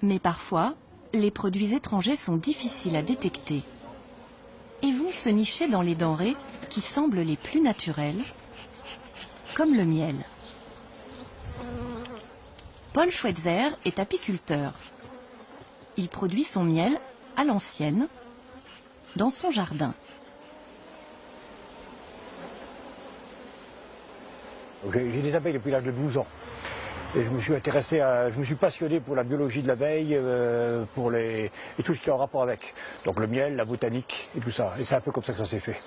Mais parfois, les produits étrangers sont difficiles à détecter et vont se nicher dans les denrées qui semblent les plus naturelles, comme le miel. Paul Schweitzer est apiculteur. Il produit son miel à l'ancienne, dans son jardin. J'ai des abeilles depuis l'âge de 12 ans. Et je me suis passionné pour la biologie de l'abeille, et tout ce qui est en rapport avec. Donc le miel, la botanique et tout ça. Et c'est un peu comme ça que ça s'est fait.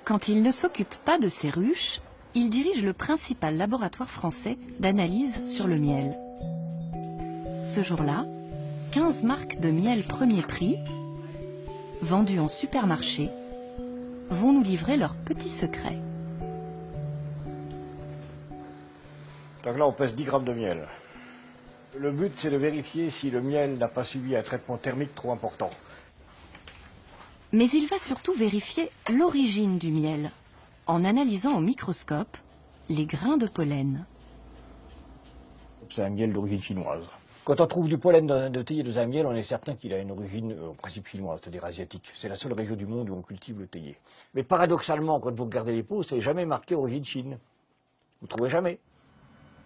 Quand il ne s'occupe pas de ses ruches, il dirige le principal laboratoire français d'analyse sur le miel. Ce jour-là, 15 marques de miel premier prix, vendues en supermarché, vont nous livrer leurs petits secrets. Donc là, on pèse 10 grammes de miel. Le but, c'est de vérifier si le miel n'a pas subi un traitement thermique trop important. Mais il va surtout vérifier l'origine du miel, en analysant au microscope les grains de pollen. C'est un miel d'origine chinoise. Quand on trouve du pollen de théier dans un miel, on est certain qu'il a une origine, en principe chinoise, c'est-à-dire asiatique. C'est la seule région du monde où on cultive le théier. Mais paradoxalement, quand vous regardez les pots, c'est jamais marqué origine Chine. Vous ne trouvez jamais.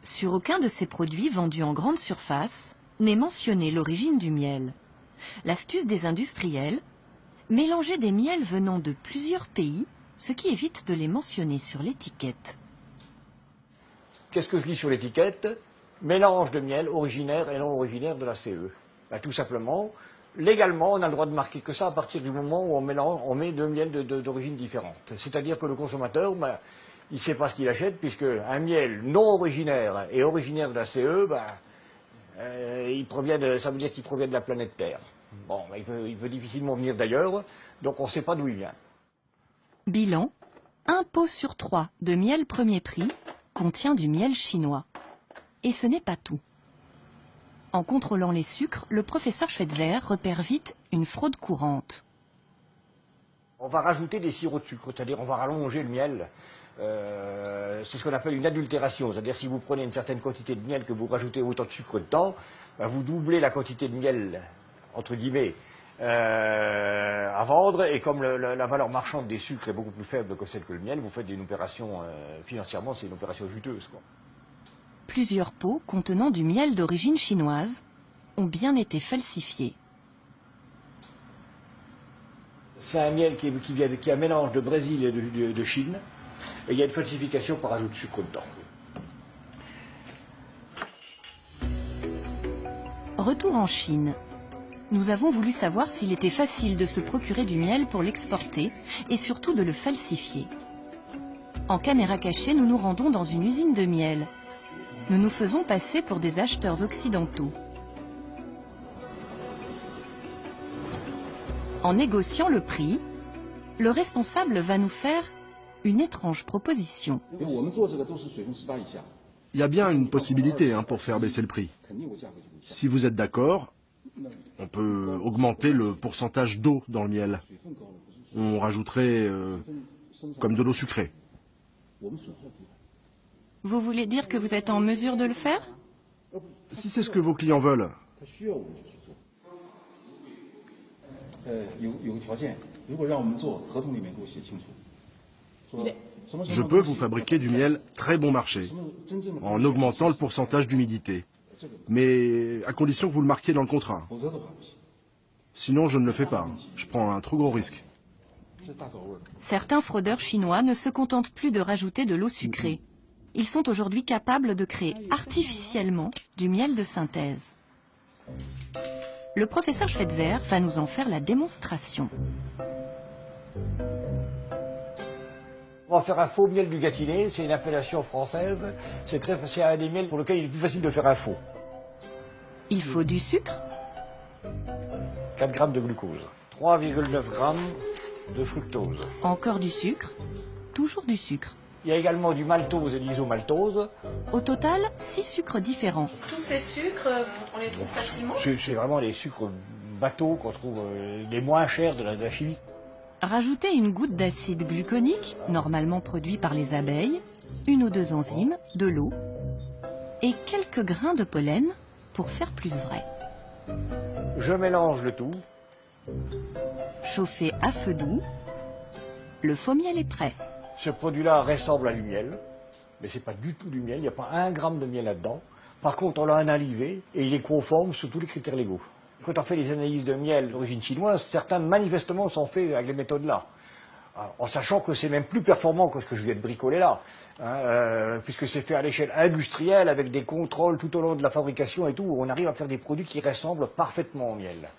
Sur aucun de ces produits vendus en grande surface n'est mentionnée l'origine du miel. L'astuce des industriels, mélanger des miels venant de plusieurs pays, ce qui évite de les mentionner sur l'étiquette. Qu'est-ce que je lis sur l'étiquette? Mélange de miel originaire et non originaire de la CE. Ben, tout simplement, légalement, on a le droit de marquer que ça à partir du moment où on met deux miels d'origine différente. C'est-à-dire que le consommateur, ben, il ne sait pas ce qu'il achète, puisque un miel non originaire et originaire de la CE, ben, ça veut dire qu'il provient de la planète Terre. Bon, ben, il peut difficilement venir d'ailleurs, donc on ne sait pas d'où il vient. Bilan, 1 pot sur 3 de miel premier prix contient du miel chinois. Et ce n'est pas tout. En contrôlant les sucres, le professeur Schweitzer repère vite une fraude courante. On va rajouter des sirops de sucre, c'est-à-dire on va rallonger le miel. C'est ce qu'on appelle une adultération, c'est-à-dire si vous prenez une certaine quantité de miel que vous rajoutez autant de sucre dedans, ben vous doublez la quantité de miel, entre guillemets, à vendre, et comme la valeur marchande des sucres est beaucoup plus faible que celle que le miel, vous faites une opération, financièrement, c'est une opération juteuse, quoi. Plusieurs pots contenant du miel d'origine chinoise ont bien été falsifiés. C'est un miel qui est un mélange de Brésil et de Chine, et il y a une falsification par ajout de sucre dedans. Retour en Chine. Nous avons voulu savoir s'il était facile de se procurer du miel pour l'exporter et surtout de le falsifier. En caméra cachée, nous nous rendons dans une usine de miel. Nous nous faisons passer pour des acheteurs occidentaux. En négociant le prix, le responsable va nous faire une étrange proposition. Il y a bien une possibilité pour faire baisser le prix. Si vous êtes d'accord, on peut augmenter le pourcentage d'eau dans le miel. On rajouterait comme de l'eau sucrée. Vous voulez dire que vous êtes en mesure de le faire? Si c'est ce que vos clients veulent. Je peux vous fabriquer du miel très bon marché, en augmentant le pourcentage d'humidité. Mais à condition que vous le marquiez dans le contrat. Sinon, je ne le fais pas. Je prends un trop gros risque. Certains fraudeurs chinois ne se contentent plus de rajouter de l'eau sucrée. Ils sont aujourd'hui capables de créer artificiellement du miel de synthèse. Le professeur Schweitzer va nous en faire la démonstration. On va faire un faux miel du Gâtinais, c'est une appellation française. C'est un des miels pour lequel il est plus facile de faire un faux. Il faut du sucre, 4 grammes de glucose, 3,9 grammes de fructose. encore du sucre, toujours du sucre. Il y a également du maltose et de l'isomaltose. Au total, 6 sucres différents. Tous ces sucres, on les trouve facilement? C'est vraiment les sucres bateaux qu'on trouve les moins chers de la chimie. Rajoutez une goutte d'acide gluconique, normalement produit par les abeilles, 1 ou 2 enzymes, de l'eau et quelques grains de pollen pour faire plus vrai. Je mélange le tout. Chauffé à feu doux, le faux miel est prêt. Ce produit-là ressemble à du miel, mais ce n'est pas du tout du miel, il n'y a pas 1 gramme de miel là-dedans. Par contre, on l'a analysé et il est conforme sur tous les critères légaux. Quand on fait des analyses de miel d'origine chinoise, certains manifestement sont faits avec les méthodes-là. En sachant que c'est même plus performant que ce que je viens de bricoler là, hein, puisque c'est fait à l'échelle industrielle avec des contrôles tout au long de la fabrication et tout, où on arrive à faire des produits qui ressemblent parfaitement au miel.